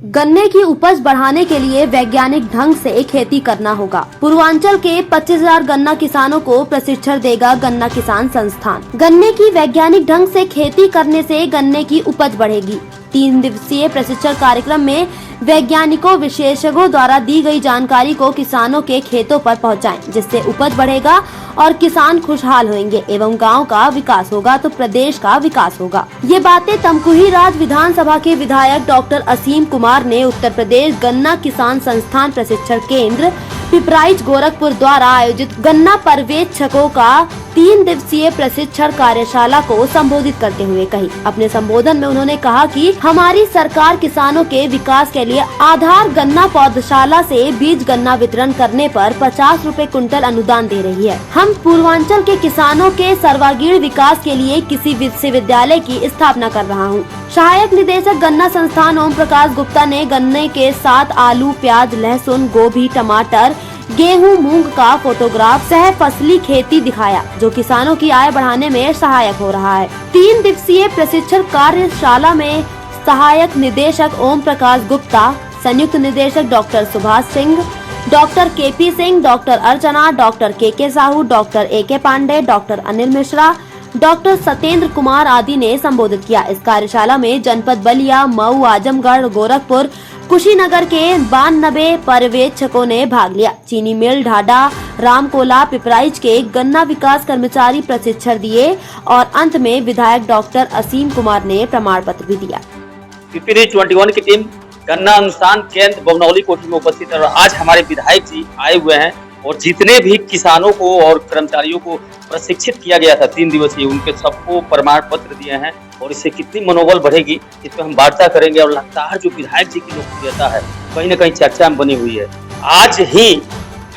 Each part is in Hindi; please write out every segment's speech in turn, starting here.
गन्ने की उपज बढ़ाने के लिए वैज्ञानिक ढंग से खेती करना होगा। पूर्वांचल के 25,000 गन्ना किसानों को प्रशिक्षण देगा गन्ना किसान संस्थान। गन्ने की वैज्ञानिक ढंग से खेती करने से गन्ने की उपज बढ़ेगी। 3 दिवसीय प्रशिक्षण कार्यक्रम में वैज्ञानिकों विशेषज्ञों द्वारा दी गई जानकारी को किसानों के खेतों पर पहुंचाएं, जिससे उपज बढ़ेगा और किसान खुशहाल होंगे एवं गांव का विकास होगा तो प्रदेश का विकास होगा। ये बातें तमकुही राज विधानसभा के विधायक डॉक्टर असीम कुमार ने उत्तर प्रदेश गन्ना किसान संस्थान प्रशिक्षण केंद्र पिपराइच गोरखपुर द्वारा आयोजित गन्ना पर्यवेक्षकों का 3 दिवसीय प्रशिक्षण कार्यशाला को संबोधित करते हुए कही। अपने संबोधन में उन्होंने कहा कि हमारी सरकार किसानों के विकास के लिए आधार गन्ना पौधशाला से बीज गन्ना वितरण करने पर 50 रुपए कुंटल अनुदान दे रही है। हम पूर्वांचल के किसानों के सर्वांगीण विकास के लिए किसी विश्वविद्यालय की स्थापना कर रहा हूँ। सहायक निदेशक गन्ना संस्थान ओम प्रकाश गुप्ता ने गन्ने के साथ आलू, प्याज, लहसुन, गोभी, टमाटर, गेहूं, मूंग का फोटोग्राफ सह फसली खेती दिखाया, जो किसानों की आय बढ़ाने में सहायक हो रहा है। 3 दिवसीय प्रशिक्षण कार्यशाला में सहायक निदेशक ओम प्रकाश गुप्ता, संयुक्त निदेशक doctor Subhash Singh, doctor KP Singh, doctor Archana, doctor K Sahu, doctor AK Pandey, doctor Anil Mishra, doctor Satyendra Kumar आदि ने संबोधित किया। इस कार्यशाला में जनपद बलिया, मऊ, आजमगढ़, गोरखपुर, कुशीनगर के 92 पर्यवेक्षकों ने भाग लिया। चीनी मिल, ढाडा, रामकोला, पिपराइच के गन्ना विकास कर्मचारी प्रशिक्षण दिए और अंत में विधायक डॉक्टर असीम कुमार ने प्रमाण पत्र भी दिया। पिपराइच 21 की टीम गन्ना अनुसंधान केंद्र बमनौली कोठी में उपस्थित है और आज हमारे विधायक जी आए हुए हैं और जितने भी किसानों को और कर्मचारियों को प्रशिक्षित किया गया था 3 दिवसीय, उनके सबको प्रमाण पत्र दिए हैं और इससे कितनी मनोबल बढ़ेगी इस पर हम वार्ता करेंगे। और लगातार जो विधायक जी की लोकप्रियता है कहीं न कहीं चर्चा में बनी हुई है। आज ही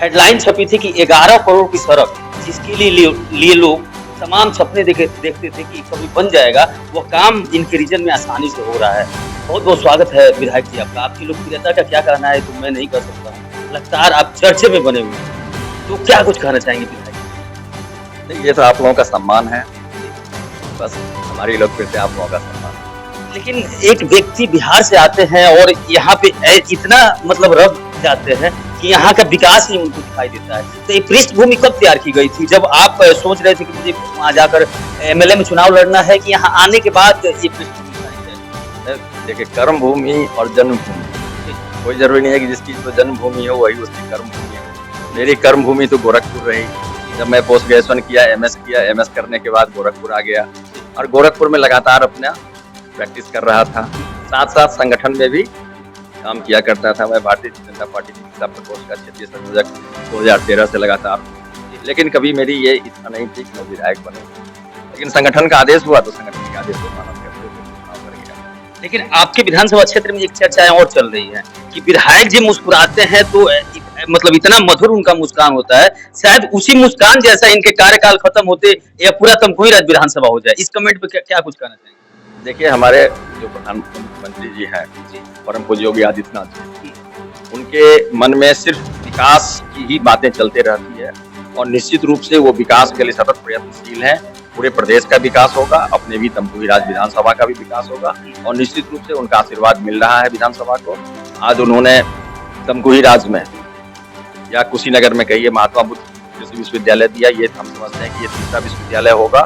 हेडलाइन छपी थी कि 11 करोड़ की सड़क, जिसके लिए लोग तमाम सपने देखते थे कि कभी बन जाएगा, वो काम इनके रीजन में आसानी से हो रहा है। बहुत बहुत स्वागत है विधायक जी आपका। आपकी लोकप्रियता का क्या कहना है तो मैं नहीं कर सकता, लगातार आप चर्चे में बने हुए हैं, तो क्या कुछ कहना चाहेंगे विधायक? नहीं, ये तो आप लोगों का सम्मान है, बस हमारी लोकप्रियता आप लोगों का सम्मान। लेकिन एक व्यक्ति बिहार से आते हैं और यहाँ पे इतना मतलब रब जाते हैं कि यहाँ का विकास ही उनको दिखाई देता है। तो ये पृष्ठभूमि कब तैयार की गई थी जब आप सोच रहे थे कि मुझे वहाँ जाकर MLA में चुनाव लड़ना है, कि यहाँ आने के बाद ये पृष्ठभूमि? देखिए, कर्म भूमि और जन्मभूमि कोई जरूरी नहीं है कि जिसकी जो जन्मभूमि हो वही उसकी कर्म भूमि हो। मेरी कर्म भूमि तो गोरखपुर रही। जब मैं पोस्ट ग्रेजुएशन किया, MS करने के बाद गोरखपुर आ गया और गोरखपुर में लगातार अपना प्रैक्टिस कर रहा था। साथ साथ संगठन में भी काम किया करता था। मैं भारतीय जनता पार्टी के खिलाफ प्रकोष्ठ का क्षेत्रीय संयोजक 2013 से लगातार, लेकिन कभी मेरी ये इच्छा नहीं थी कि मैं विधायक बनूं। लेकिन संगठन का आदेश हुआ तो संगठन के आदेश को मानव करते हुए चुनाव कर गया। लेकिन आपके विधानसभा क्षेत्र में एक चर्चाएं और चल रही है कि विधायक जी मुस्कुराते हैं तो मतलब इतना मधुर उनका मुस्कान होता है, शायद उसी मुस्कान जैसा इनके कार्यकाल खत्म होते या पूरा तमकुही राज विधानसभा हो जाए। इस कमेंट पे क्या कुछ कहना चाहिए? देखिए, हमारे जो प्रधानमंत्री जी हैं, परम पूज्य योगी आदित्यनाथ जी, उनके मन में सिर्फ विकास की ही बातें चलते रहती है और निश्चित रूप से वो विकास के लिए सतत प्रयत्नशील हैं। पूरे प्रदेश का विकास होगा, अपने भी तमकुही राज विधानसभा का भी विकास होगा और निश्चित रूप से उनका आशीर्वाद मिल रहा है विधानसभा को। आज उन्होंने तमकुही राज में या कुशीनगर में कहिए महात्मा बुद्ध कृषि विश्वविद्यालय दिया। ये हम समझते हैं कि ये तीसरा विश्वविद्यालय होगा,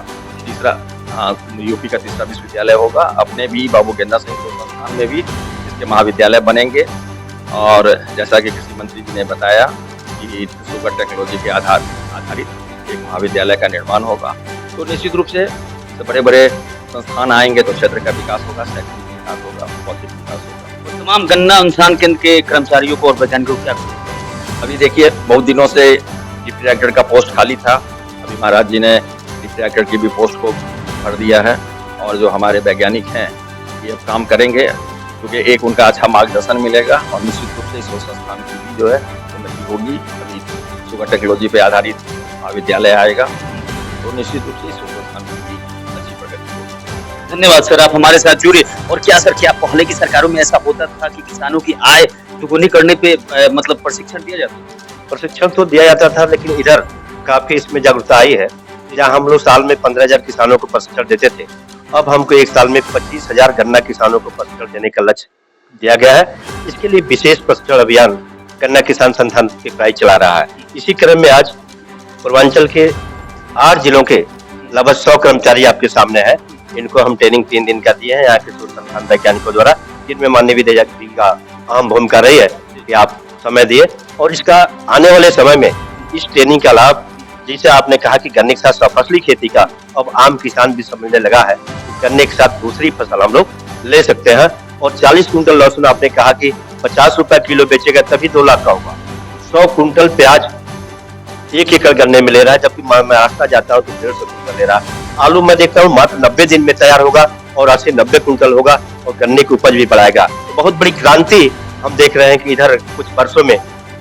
यूपी का तीसरा विश्वविद्यालय होगा। अपने भी बाबू गेंदा सिंह संस्थान में भी इसके महाविद्यालय बनेंगे और जैसा कि कृषि मंत्री जी ने बताया कि सुगर टेक्नोलॉजी के आधारित एक महाविद्यालय का निर्माण होगा। तो निश्चित रूप से बड़े बड़े संस्थान आएंगे तो क्षेत्र का विकास होगा, शैक्षणिक विकास होगा, भौतिक विकास होगा। तो तमाम गन्ना अनुसंधान केंद्र के कर्मचारियों को और वैज्ञानिकों को क्या? अभी देखिए, बहुत दिनों से डिप्टी डायरेक्टर का पोस्ट खाली था। अभी महाराज जी ने डिप्टी डायरेक्टर की भी पोस्ट को भर दिया है और जो हमारे वैज्ञानिक हैं ये अब काम करेंगे, क्योंकि एक उनका अच्छा मार्गदर्शन मिलेगा और निश्चित रूप से इस संस्थान की भी जो है उन्नति होगी। अभी सुगर टेक्नोलॉजी पे आधारित महाविद्यालय आएगा तो निश्चित रूप से इस संस्थान की भी अच्छी प्रगति होगी। धन्यवाद सर, आप हमारे साथ जुड़े। और क्या सर, क्या पहले की सरकारों में ऐसा होता था कि किसानों की आय दुगुनी करने पे मतलब प्रशिक्षण दिया जाता? प्रशिक्षण तो दिया जाता था, लेकिन इधर काफी इसमें जागरूकता आई है। जहाँ हम लोग साल में 15,000 किसानों को प्रशिक्षण देते थे, अब हमको एक साल में 25,000 गन्ना किसानों को प्रशिक्षण देने का लक्ष्य दिया गया है। इसके लिए विशेष प्रशिक्षण अभियान गन्ना किसान संस्थान के प्राय चला रहा है। इसी क्रम में आज पूर्वांचल के 8 जिलों के लगभग 100 कर्मचारी आपके सामने है। इनको हम ट्रेनिंग 3 दिन का दिए हैं यहाँ के शोध संस्थान वैज्ञानिकों द्वारा, जिनमें माननीय विधायक जी का अहम भूमिका रही है कि आप समय दिए। और इसका आने वाले समय में इस ट्रेनिंग का लाभ, जैसे आपने कहा कि गन्ने के साथ सफसली खेती का अब आम किसान भी समझने लगा है, गन्ने के साथ दूसरी फसल हम लोग ले सकते हैं। और 40 कुंटल लहसुन आपने कहा कि 50 रुपए किलो बेचेगा तभी 2 लाख का होगा। 100 कुंटल प्याज 1 एकड़ गन्ने में ले रहा है, जबकि मैं रास्ता जाता हूँ तो 150 कुंटल ले रहा है। आलू मैं देखता हूँ मात्र 90 दिन में तैयार होगा और 80-90 कुंटल होगा और गन्ने की उपज भी बढ़ाएगा। तो बहुत बड़ी क्रांति हम देख रहे हैं कि इधर कुछ वर्षों में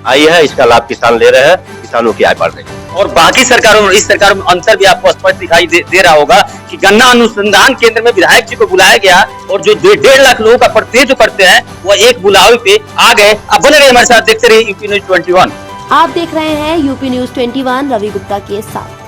आई है। इसका लाभ किसान ले रहे हैं, किसानों की आय बढ़ रही है। और बाकी सरकारों और इस सरकार में अंतर भी आपको स्पष्ट दिखाई दे रहा होगा कि गन्ना अनुसंधान केंद्र में विधायक जी को बुलाया गया और जो 1.5 लाख लोगों का प्रतिनिधित्व करते हैं वो एक बुलावे पे आ गए। अब बने रहिए हमारे साथ, देखते रहिए यूपी न्यूज 21। आप देख रहे हैं यूपी न्यूज 21 रवि गुप्ता के साथ।